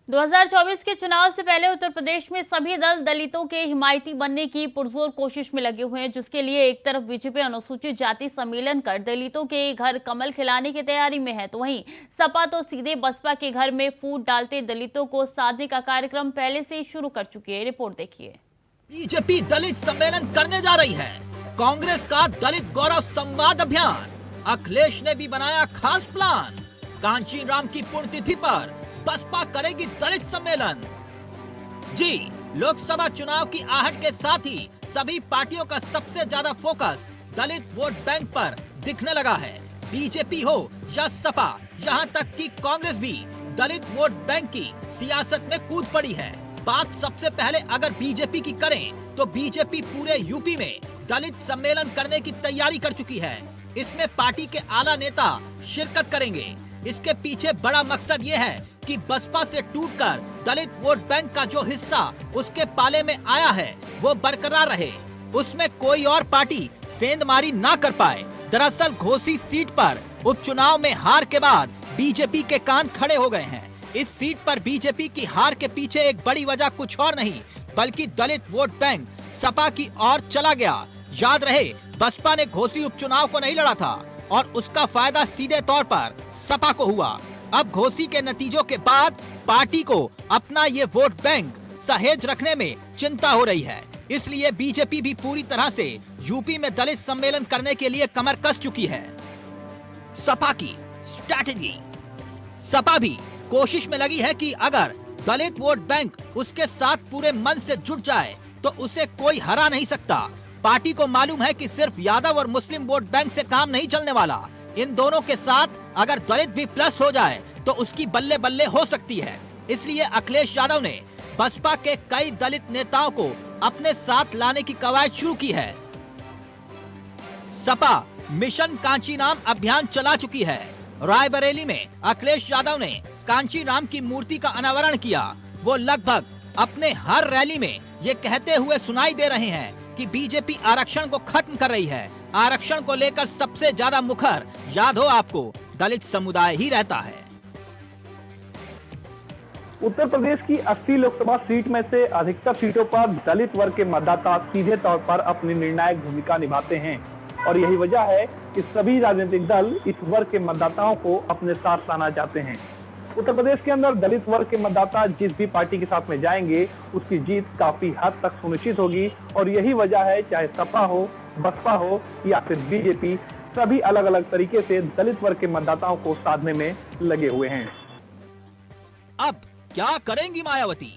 2024 के चुनाव से पहले उत्तर प्रदेश में सभी दल दलितों के हिमायती बनने की पुरजोर कोशिश में लगे हुए हैं, जिसके लिए एक तरफ बीजेपी अनुसूचित जाति सम्मेलन कर दलितों के घर कमल खिलाने की तैयारी में है, तो वहीं सपा तो सीधे बसपा के घर में फूट डालते दलितों को साधने का कार्यक्रम पहले से शुरू कर चुकी है। रिपोर्ट देखिए। बीजेपी दलित सम्मेलन करने जा रही है। कांग्रेस का दलित गौरव संवाद अभियान। अखिलेश ने भी बनाया खास प्लान। कांची राम की पुण्यतिथि पर बसपा करेगी दलित सम्मेलन। जी, लोकसभा चुनाव की आहट के साथ ही सभी पार्टियों का सबसे ज्यादा फोकस दलित वोट बैंक पर दिखने लगा है। बीजेपी हो या सपा, यहाँ तक कि कांग्रेस भी दलित वोट बैंक की सियासत में कूद पड़ी है। बात सबसे पहले अगर बीजेपी की करें तो बीजेपी पूरे यूपी में दलित सम्मेलन करने की तैयारी कर चुकी है। इसमें पार्टी के आला नेता शिरकत करेंगे। इसके पीछे बड़ा मकसद ये है कि बसपा से टूटकर दलित वोट बैंक का जो हिस्सा उसके पाले में आया है वो बरकरार रहे, उसमें कोई और पार्टी सेंधमारी ना कर पाए। दरअसल घोसी सीट पर उपचुनाव में हार के बाद बीजेपी के कान खड़े हो गए हैं। इस सीट पर बीजेपी की हार के पीछे एक बड़ी वजह कुछ और नहीं बल्कि दलित वोट बैंक सपा की ओर चला गया। याद रहे, बसपा ने घोसी उपचुनाव को नहीं लड़ा था और उसका फायदा सीधे तौर पर सपा को हुआ। अब घोसी के नतीजों के बाद पार्टी को अपना ये वोट बैंक सहेज रखने में चिंता हो रही है। इसलिए बीजेपी भी पूरी तरह से यूपी में दलित सम्मेलन करने के लिए कमर कस चुकी है। सपा की स्ट्रैटेजी। सपा भी कोशिश में लगी है कि अगर दलित वोट बैंक उसके साथ पूरे मन से जुट जाए तो उसे कोई हरा नहीं सकता। पार्टी को मालूम है कि सिर्फ यादव और मुस्लिम वोट बैंक से काम नहीं चलने वाला। इन दोनों के साथ अगर दलित भी प्लस हो जाए तो उसकी बल्ले बल्ले हो सकती है। इसलिए अखिलेश यादव ने बसपा के कई दलित नेताओं को अपने साथ लाने की कवायद शुरू की है। सपा मिशन कांची राम अभियान चला चुकी है। रायबरेली में अखिलेश यादव ने कांची राम की मूर्ति का अनावरण किया। वो लगभग अपने हर रैली में ये कहते हुए सुनाई दे रहे हैं कि बीजेपी आरक्षण को खत्म कर रही है। आरक्षण को लेकर सबसे ज्यादा मुखर, याद हो आपको, दलित समुदाय ही रहता है। उत्तर प्रदेश की 80 लोकसभा सीट में से अधिकतर सीटों पर दलित वर्ग के मतदाता सीधे तौर पर अपनी निर्णायक भूमिका निभाते हैं और यही वजह है कि सभी राजनीतिक दल इस वर्ग के मतदाताओं को अपने साथ लाना चाहते हैं। उत्तर प्रदेश के अंदर दलित वर्ग के मतदाता जिस भी पार्टी के साथ में जाएंगे उसकी जीत काफी हद तक सुनिश्चित होगी और यही वजह है, चाहे सपा हो, बसपा हो या फिर बीजेपी, सभी अलग अलग तरीके से दलित वर्ग के मतदाताओं को साधने में लगे हुए हैं। अब क्या करेंगी मायावती?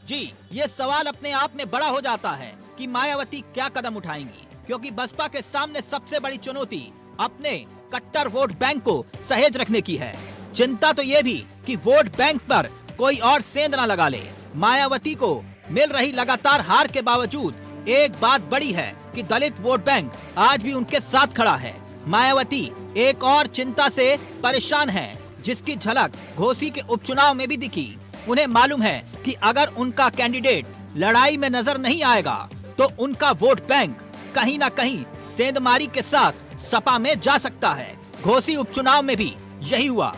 जी, ये सवाल अपने आप में बड़ा हो जाता है कि मायावती क्या कदम उठाएंगी, क्योंकि बसपा के सामने सबसे बड़ी चुनौती अपने कट्टर वोट बैंक को सहेज रखने की है। चिंता तो ये भी कि वोट बैंक पर कोई और सेंध न लगा ले। मायावती को मिल रही लगातार हार के बावजूद एक बात बड़ी है कि दलित वोट बैंक आज भी उनके साथ खड़ा है। मायावती एक और चिंता से परेशान है, जिसकी झलक घोसी के उपचुनाव में भी दिखी। उन्हें मालूम है कि अगर उनका कैंडिडेट लड़ाई में नजर नहीं आएगा तो उनका वोट बैंक कहीं न कहीं सेंधमारी के साथ सपा में जा सकता है। घोसी उपचुनाव में भी यही हुआ।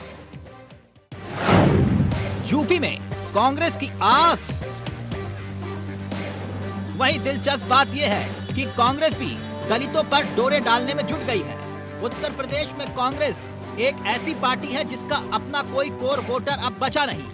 यूपी में कांग्रेस की आस। वही दिलचस्प बात यह है कि कांग्रेस भी दलितों पर डोरे डालने में जुट गई है। उत्तर प्रदेश में कांग्रेस एक ऐसी पार्टी है जिसका अपना कोई कोर वोटर अब बचा नहीं।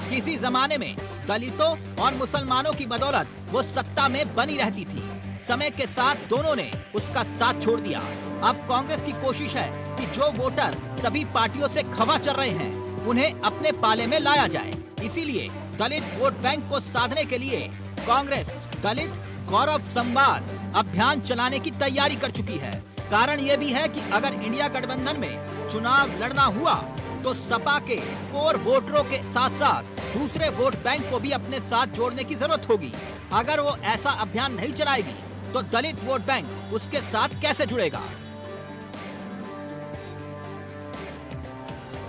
किसी जमाने में दलितों और मुसलमानों की बदौलत वो सत्ता में बनी रहती थी। समय के साथ दोनों ने उसका साथ छोड़ दिया। अब कांग्रेस की कोशिश है कि जो वोटर सभी पार्टियों से खफा चल रहे हैं उन्हें अपने पाले में लाया जाए। इसीलिए दलित वोट बैंक को साधने के लिए कांग्रेस दलित गौरव संवाद अभियान चलाने की तैयारी कर चुकी है। कारण ये भी है कि अगर इंडिया गठबंधन में चुनाव लड़ना हुआ तो सपा के कोर वोटरों के साथ साथ दूसरे वोट बैंक को भी अपने साथ जोड़ने की जरूरत होगी। अगर वो ऐसा अभियान नहीं चलाएगी तो दलित वोट बैंक उसके साथ कैसे जुड़ेगा?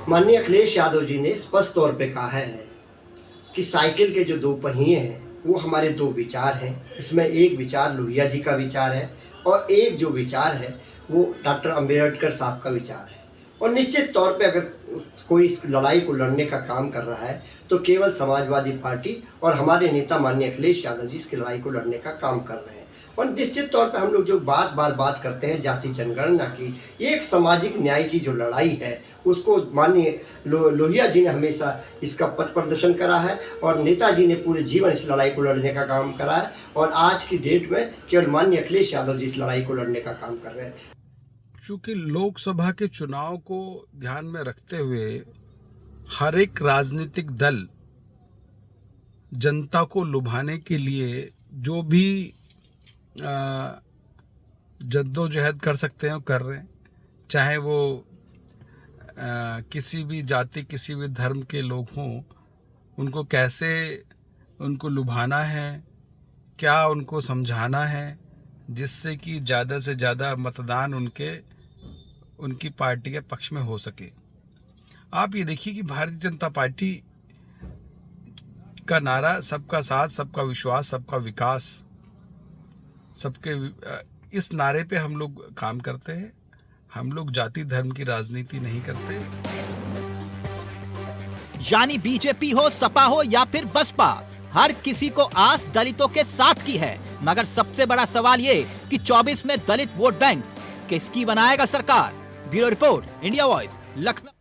माननीय अखिलेश यादव जी ने स्पष्ट तौर पे कहा है कि साइकिल के जो दो पहिए हैं वो हमारे दो विचार हैं। इसमें एक विचार लोहिया जी का विचार है और एक जो विचार है वो डॉक्टर अंबेडकर साहब का विचार है। और निश्चित तौर पे अगर कोई इस लड़ाई को लड़ने का काम कर रहा है तो केवल समाजवादी पार्टी और हमारे नेता माननीय अखिलेश यादव जी इसकी लड़ाई को लड़ने का काम कर रहे हैं। और निश्चित तौर पर हम लोग जो बात करते हैं जाति जनगणना की, एक सामाजिक न्याय की जो लड़ाई है उसको माननीय लोहिया जी ने हमेशा इसका पथ प्रदर्शन करा है और नेताजी ने पूरे जीवन इस लड़ाई को लड़ने का काम करा है और आज की डेट में केवल माननीय अखिलेश यादव जी इस लड़ाई को लड़ने का काम कर रहे हैं। चूंकि लोकसभा के चुनाव को ध्यान में रखते हुए हर एक राजनीतिक दल जनता को लुभाने के लिए जो भी जद्दोजहद कर सकते हैं वो कर रहे हैं, चाहे वो किसी भी जाति किसी भी धर्म के लोग हों, उनको कैसे उनको लुभाना है, क्या उनको समझाना है जिससे कि ज़्यादा से ज़्यादा मतदान उनकी पार्टी के पक्ष में हो सके। आप ये देखिए कि भारतीय जनता पार्टी का नारा सबका साथ, सबका विश्वास, सबका विकास, सबके इस नारे पे हम लोग काम करते हैं। हम लोग जाति धर्म की राजनीति नहीं करते। यानी बीजेपी हो, सपा हो या फिर बसपा, हर किसी को आस दलितों के साथ की है। मगर सबसे बड़ा सवाल ये कि 24 में दलित वोट बैंक किसकी बनाएगा सरकार। Bureau report, India voice, Lucknow.